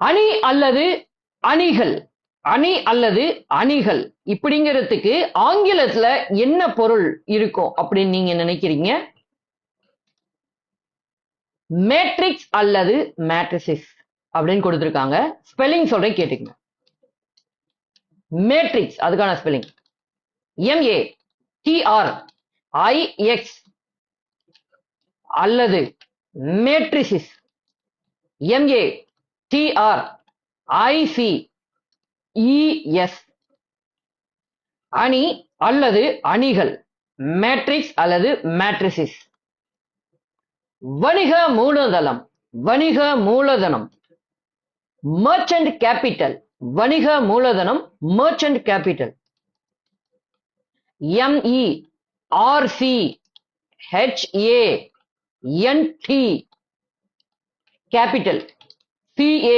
அணி அல்லது அணிகள், அணி அல்லது அணிகள் இப்படிங்கிறதுக்கு ஆங்கிலத்துல என்ன பொருள் இருக்கும் அப்படின்னு நீங்க நினைக்கிறீங்க? மேட்ரிக்ஸ் அல்லது மேட்ரிசஸ் அப்படின்னு கொடுத்திருக்காங்க. ஸ்பெல்லிங் சொல்றேன் கேட்டுக்கங்க. மேட்ரிக்ஸ் அதுக்கான ஸ்பெல்லிங் MATRIX அல்லது மேட்ரிசிஸ் MATRICES. அணி அல்லது அணிகள், மேட்ரிக்ஸ் அல்லது மேட்ரிசிஸ். வணிக மூலதனம், வணிக மூலதனம். மர்ச்சன்ட் கேபிட்டல், வணிக மூலதனம், merchant capital. MERCHANT capital. CA